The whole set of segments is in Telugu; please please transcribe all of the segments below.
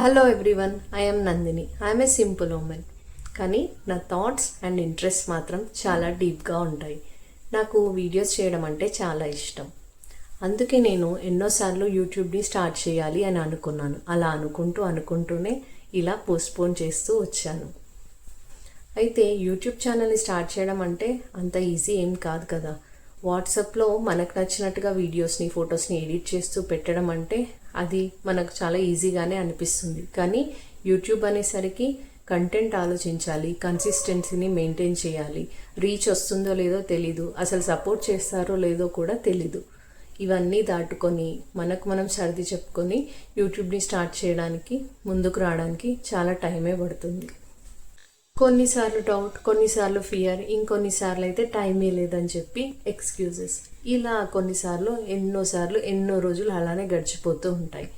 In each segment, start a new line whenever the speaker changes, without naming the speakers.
Hello everyone, I am Nandini. I'm a simple women. కానీ నా థాట్స్ అండ్ ఇంట్రెస్ట్ మాత్రం చాలా డీప్గా ఉంటాయి. నాకు వీడియోస్ చేయడం అంటే చాలా ఇష్టం. అందుకే నేను ఎన్నోసార్లు యూట్యూబ్ని స్టార్ట్ చేయాలి అని అనుకున్నాను. అలా అనుకుంటూనే ఇలా పోస్ట్పోన్ చేస్తూ వచ్చాను. అయితే యూట్యూబ్ ఛానల్ని స్టార్ట్ చేయడం అంటే అంత ఈజీ ఏం కాదు కదా. వాట్సాప్లో మనకు నచ్చినట్టుగా వీడియోస్ని ఫొటోస్ని ఎడిట్ చేస్తూ పెట్టడం అంటే అది మనకు చాలా ఈజీగానే అనిపిస్తుంది. కానీ యూట్యూబ్ అనేసరికి కంటెంట్ ఆలోచించాలి, కన్సిస్టెన్సీని మెయింటైన్ చేయాలి, రీచ్ వస్తుందో లేదో తెలీదు, అసలు సపోర్ట్ చేస్తారో లేదో కూడా తెలీదు. ఇవన్నీ దాటుకొని మనం సర్ది చెప్పుకొని యూట్యూబ్ని స్టార్ట్ చేయడానికి ముందుకు రావడానికి చాలా టైమే పడుతుంది. కొన్నిసార్లు డౌట్, కొన్నిసార్లు ఫియర్, ఇంకొన్నిసార్లు అయితే టైమే లేదని చెప్పి ఎక్స్క్యూజెస్. ఇలా కొన్నిసార్లు ఎన్నో రోజులు అలానే గడిచిపోతూ ఉంటాయి.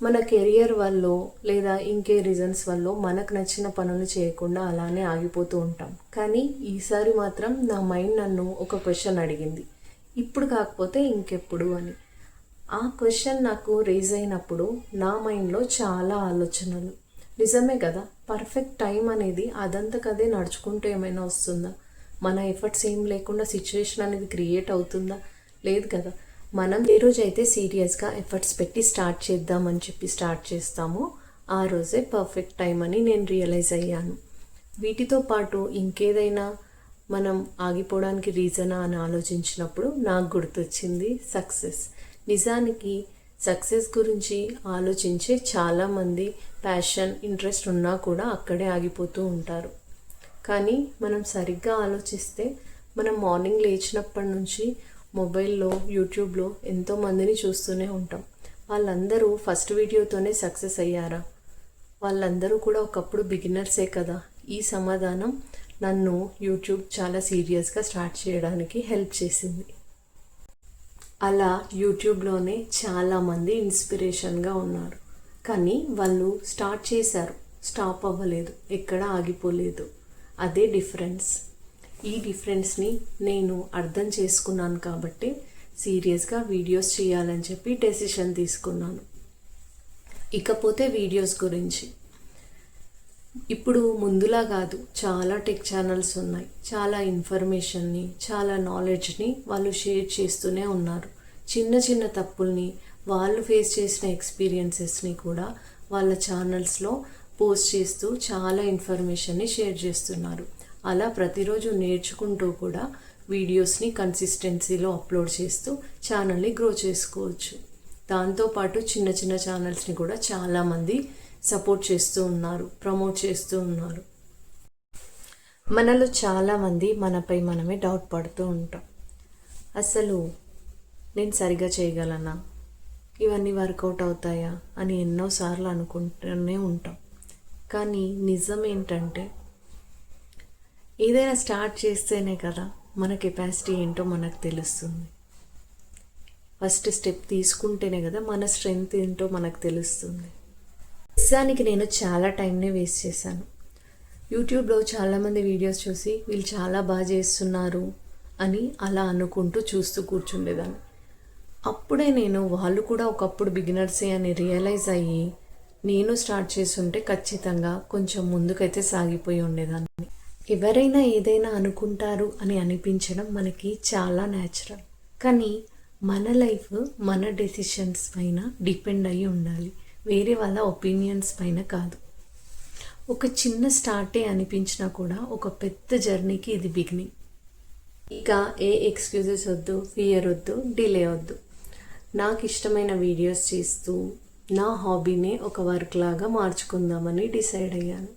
మన కెరియర్ వల్ల లేదా ఇంకే రీజన్స్ వల్ల మనకు నచ్చిన పనులు చేయకుండా అలానే ఆగిపోతూ ఉంటాం. కానీ ఈసారి మాత్రం నా మైండ్ నన్ను ఒక క్వశ్చన్ అడిగింది, ఇప్పుడు కాకపోతే ఇంకెప్పుడు అని. ఆ క్వశ్చన్ నాకు రేజ్ అయినప్పుడు నా మైండ్లో చాలా ఆలోచనలు. నిజమే కదా, పర్ఫెక్ట్ టైం అనేది అదంతకదే నడుచుకుంటూ ఏమైనా వస్తుందా? మన ఎఫర్ట్స్ ఏం లేకుండా సిచ్యువేషన్ అనేది క్రియేట్ అవుతుందా? లేదు కదా. మనం ఏ రోజైతే సీరియస్గా ఎఫర్ట్స్ పెట్టి స్టార్ట్ చేద్దామని చెప్పి స్టార్ట్ చేస్తామో ఆ రోజే పర్ఫెక్ట్ టైం అని నేను రియలైజ్ అయ్యాను. వీటితో పాటు ఇంకేదైనా మనం ఆగిపోవడానికి రీజనా అని ఆలోచించినప్పుడు నాకు గుర్తొచ్చింది సక్సెస్. నిజానికి సక్సెస్ గురించి ఆలోచించే చాలామంది ప్యాషన్, ఇంట్రెస్ట్ ఉన్నా కూడా అక్కడే ఆగిపోతూ ఉంటారు. కానీ మనం సరిగ్గా ఆలోచిస్తే మనం మార్నింగ్ లేచినప్పటి నుంచి మొబైల్లో, యూట్యూబ్లో ఎంతోమందిని చూస్తూనే ఉంటాం. వాళ్ళందరూ ఫస్ట్ వీడియోతోనే సక్సెస్ అయ్యారా? వాళ్ళందరూ కూడా ఒకప్పుడు బిగినర్సే కదా. ఈ సమాధానం నన్ను యూట్యూబ్ చాలా సీరియస్గా స్టార్ట్ చేయడానికి హెల్ప్ చేసింది. అలా యూట్యూబ్లోనే చాలామంది ఇన్స్పిరేషన్గా ఉన్నారు. కానీ వాళ్ళు స్టార్ట్ చేశారు, స్టాప్ అవ్వలేదు, ఎక్కడ ఆగిపోలేదు. అదే డిఫరెన్స్. ఈ డిఫరెన్స్ని నేను అర్థం చేసుకున్నాను కాబట్టి సీరియస్గా వీడియోస్ చేయాలని చెప్పి డెసిషన్ తీసుకున్నాను. ఇకపోతే వీడియోస్ గురించి, ఇప్పుడు ముందులా కాదు, చాలా టెక్ ఛానల్స్ ఉన్నాయి. చాలా ఇన్ఫర్మేషన్ని, చాలా నాలెడ్జ్ని వాళ్ళు షేర్ చేస్తూనే ఉన్నారు. చిన్న తప్పుల్ని, వాళ్ళు ఫేస్ చేసిన ఎక్స్పీరియన్సెస్ని కూడా వాళ్ళ ఛానల్స్లో పోస్ట్ చేస్తూ చాలా ఇన్ఫర్మేషన్ని షేర్ చేస్తున్నారు. అలా ప్రతిరోజు నేర్చుకుంటూ కూడా వీడియోస్ని కన్సిస్టెన్సీలో అప్లోడ్ చేస్తూ ఛానల్ని గ్రో చేసుకోవచ్చు. దాంతోపాటు చిన్న ఛానల్స్ని కూడా చాలామంది సపోర్ట్ చేస్తూ ఉన్నారు, ప్రమోట్ చేస్తూ ఉన్నారు. మనలో చాలామంది మనపై మనమే డౌట్ పడుతూ ఉంటాం. అసలు నేను సరిగా చేయగలనా, ఇవన్నీ వర్కౌట్ అవుతాయా అని ఎన్నోసార్లు అనుకుంటూనే ఉంటాం. కానీ నిజం ఏంటంటే ఏదైనా స్టార్ట్ చేస్తేనే కదా మన కెపాసిటీ ఏంటో మనకు తెలుస్తుంది. ఫస్ట్ స్టెప్ తీసుకుంటేనే కదా మన స్ట్రెంగ్త్ ఏంటో మనకు తెలుస్తుంది. నిజానికి నేను చాలా టైంనే వేస్ట్ చేశాను. యూట్యూబ్లో చాలామంది వీడియోస్ చూసి వీళ్ళు చాలా బాగా చేస్తున్నారు అని అలా అనుకుంటూ చూస్తూ కూర్చుండేదాన్ని. అప్పుడే నేను వాళ్ళు కూడా ఒకప్పుడు బిగినర్సే అని రియలైజ్ అయ్యి నేను స్టార్ట్ చేస్తుంటే ఖచ్చితంగా కొంచెం ముందుకైతే సాగిపోయి ఉండేదాన్ని. ఎవరైనా ఏదైనా అనుకుంటారు అని అనిపించడం మనకి చాలా న్యాచురల్. కానీ మన లైఫ్ మన డెసిషన్స్ పైన డిపెండ్ అయ్యి ఉండాలి, వేరే వాళ్ళ ఒపీనియన్స్ పైన కాదు. ఒక చిన్న స్టార్టే అనిపించినా కూడా ఒక పెద్ద జర్నీకి ఇది బిగినింగ్. ఇక ఏ ఎక్స్క్యూజెస్ వద్దు, ఫియర్ వద్దు, డిలే వద్దు. నాకు ఇష్టమైన వీడియోస్ చేస్తూ నా హాబీని ఒక వర్క్ లాగా మార్చుకుందామని డిసైడ్ అయ్యాను.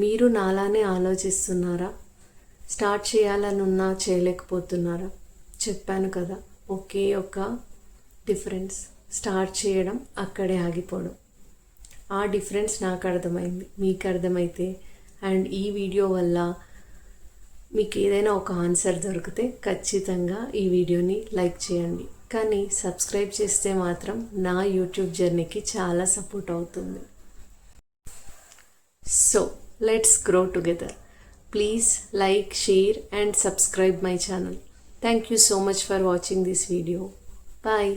మీరు నాలానే ఆలోచిస్తున్నారా? స్టార్ట్ చేయాలనున్నా చేయలేకపోతున్నారా? చెప్పాను కదా, ఒకే ఒక డిఫరెన్స్, స్టార్ట్ చేయడం, అక్కడే ఆగిపోవడం. ఆ డిఫరెన్స్ నాకు అర్థమైంది, మీకు అర్థమైతే అండ్ ఈ వీడియో వల్ల మీకు ఏదైనా ఒక ఆన్సర్ దొరికితే ఖచ్చితంగా ఈ వీడియోని లైక్ చేయండి. కానీ సబ్స్క్రైబ్ చేస్తే మాత్రం నా యూట్యూబ్ జర్నీకి చాలా సపోర్ట్ అవుతుంది. So let's grow together. Please like, share and subscribe my channel. Thank you so much for watching this video. Bye.